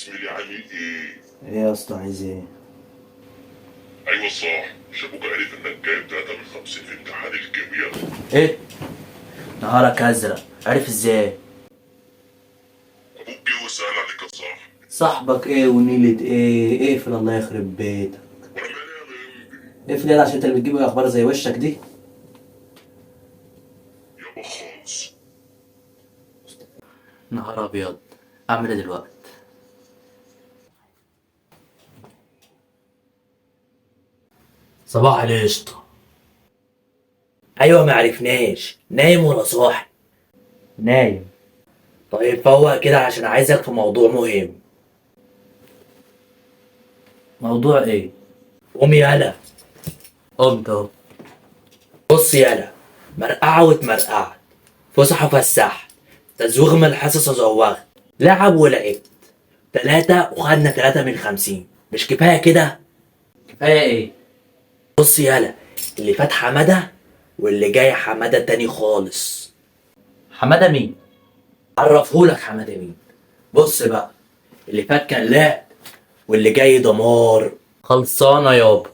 زميلي عامل ايه؟ ايه يا اسطى عايز ايه؟ ايوه صح، مش ابوك عرف انك جايب 3 من 50 في امتحان الكيمياء؟ ايه؟ نهارك ازرق، عارف ازاي؟ ابوك جه وسأل عليك يا صاحبي. صاحبك ايه ونيلة ايه؟ اقفل الله يخرب بيتك. وانا مالي يا لمبي؟ اقفل يلا عشان انت اللي بتجيب اخبار زي وشك دي. يابا خالص. نهار ابيض، اعمل ايه دلوقتي؟ صباح القشطة. ايوه معرفناش، نايم ولا صاحي؟ نايم. طيب فوق كده عشان عايزك في موضوع مهم. موضوع ايه؟ قوم يالا. قمت اهو. بص يالا، مرقعة واتمرقعت، فسح وفسحت، تزويغ من الحصص وزوغت، لعب ولعبت، 3 وخدنا 3 من 50. مش كفاية كده؟ كفاية ايه؟ بص يالا، اللي فات حمادة واللي جاي حمادة تاني خالص. حمادة مين؟ عرفهولك حمادة مين. بص بقى، اللي فات كان لعب واللي جاي دمار. خلصانة يابا.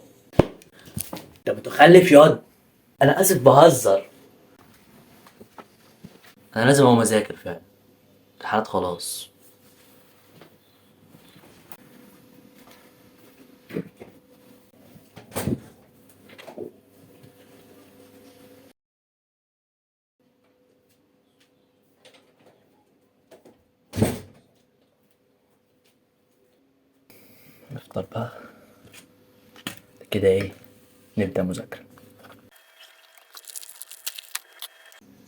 انت متخلف ياض. انا اسف بهزر. انا لازم اقوم اذاكر فعلا، الامتحانات خلاص. نفطر بقى كده، ايه، نبدأ مذاكرة.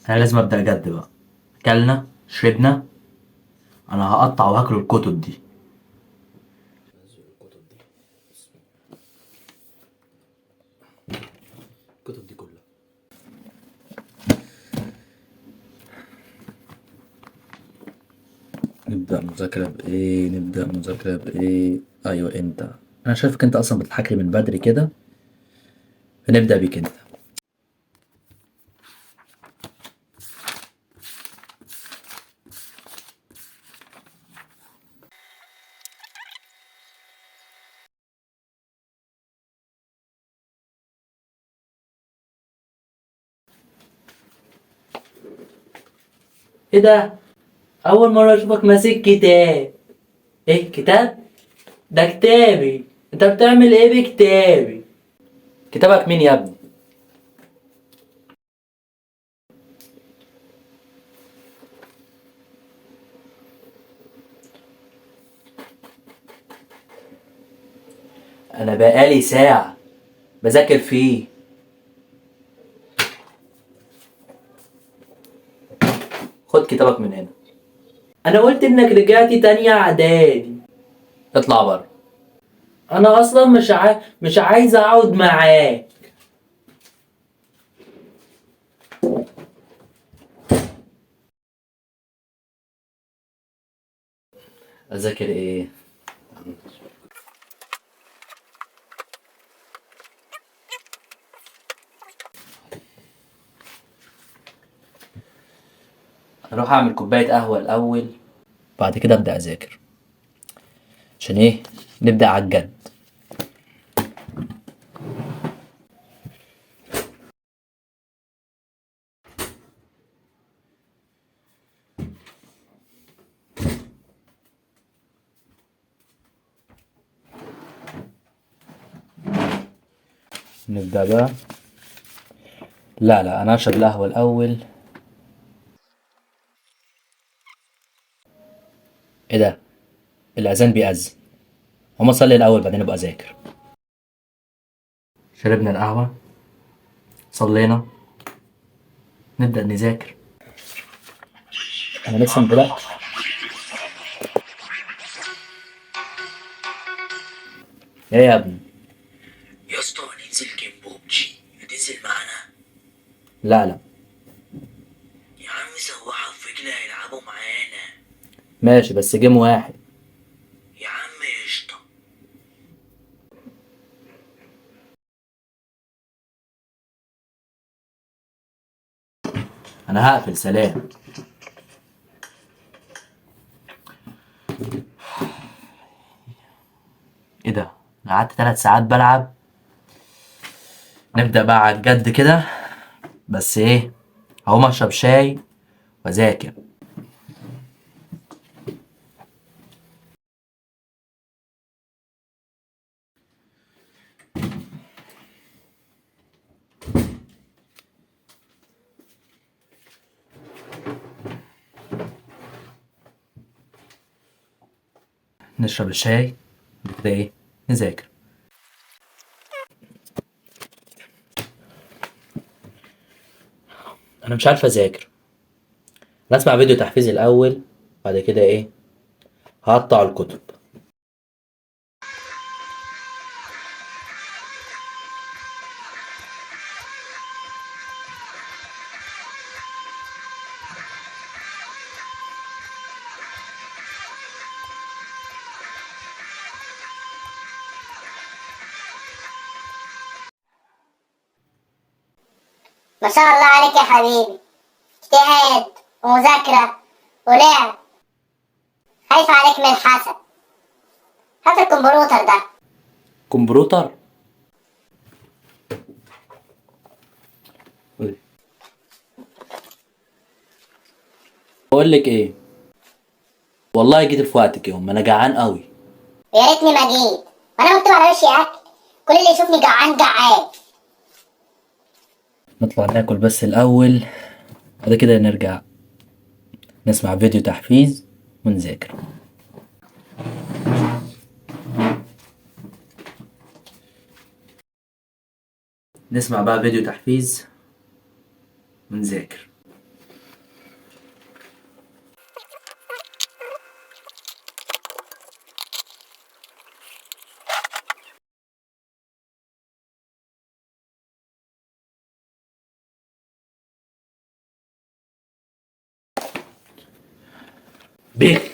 انا لازم ابدأ جد بقى. اكلنا شربنا، انا هقطع وهاكل الكتب دي. الكتب دي كلها. نبدأ مذاكرة بإيه؟ نبدأ مذاكرة بإيه؟ أيوة أنت. أنا شايفك أنت أصلا بتضحك لي من بدري كده، فنبدأ بيك أنت. إيه ده؟ أول مرة أشوفك ماسك كتاب. إيه كتاب؟ ده كتابي. أنت بتعمل إيه بكتابي؟ كتابك مين يا ابني؟ أنا بقالي ساعة بذاكر فيه. خد كتابك من هنا. أنا قلت إنك رجعتي تانية إعدادي. اطلع بره. أنا أصلا مش عايز أقعد معاك. أذاكر إيه؟ أروح أعمل كوباية قهوة الأول، بعد كده أبدأ أذاكر. عشان إيه؟ نبدأ على الجد. نبدأ بقى. لا أنا أشرب القهوة الأول. إيه ده؟ الأذان بيأذن. هقوم أصلي الأول بعدين أبقى أذاكر. شربنا القهوة، صلينا، نبدأ نذاكر. أنا لسه مبدأتش. إيه يا ابني؟ يا اسطى هننزل جيم بوبجي، هتنزل معانا؟ لا. يا عم سواحة في رجلي هيلعبوا معانا. ماشي بس جيم واحد. يا عم قشطة. أنا هقفل، سلام. قعدت 3 ساعات بلعب. نبدأ بقى على الجد كده. بس ايه، هقوم اشرب شاي واذاكر. نشرب الشاي كده ايه، نذاكر. انا مش عارف اذاكر. انا اسمع فيديو تحفيزي الاول، بعد كده ايه، هقطع الكتب. ما شاء الله عليك يا حبيبي، اجتهاد ومذاكرة ولعب. خايف عليك من الحسد. هات الكمبيوتر ده. كمبيوتر؟ بقول لك ايه، والله جيت في وقتك يوم، انا جعان قوي. يا ريتني ما جيت، وانا مكتوب على وشي اكل. كل اللي يشوفني جعان جعان. نطلع ناكل بس الاول، بعد كده نرجع نسمع فيديو تحفيز ونذاكر. نسمع بقى فيديو تحفيز ونذاكر. بيك.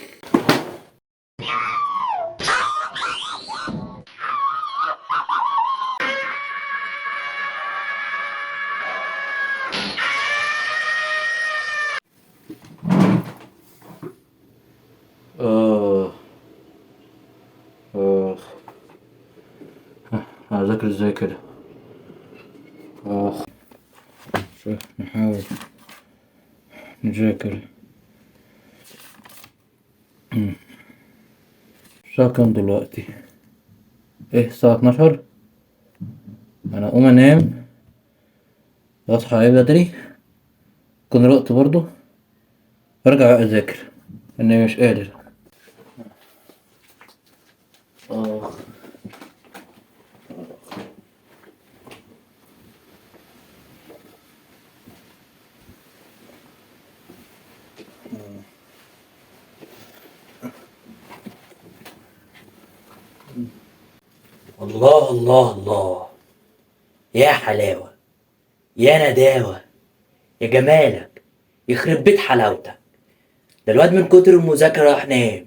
هذاكر ازاي كده؟ نحاول نذاكر. الساعة كام دلوقتي؟ ايه، الساعة 12. انا اقوم انام واصحى ايه بدري، كون رقت برضو، وارجع اذاكر اني مش قادر. الله الله الله، يا حلاوة، يا نداوة، يا جمالك، يخرب بيت حلاوتك. ده الواد من كتر المذاكرة راح نام.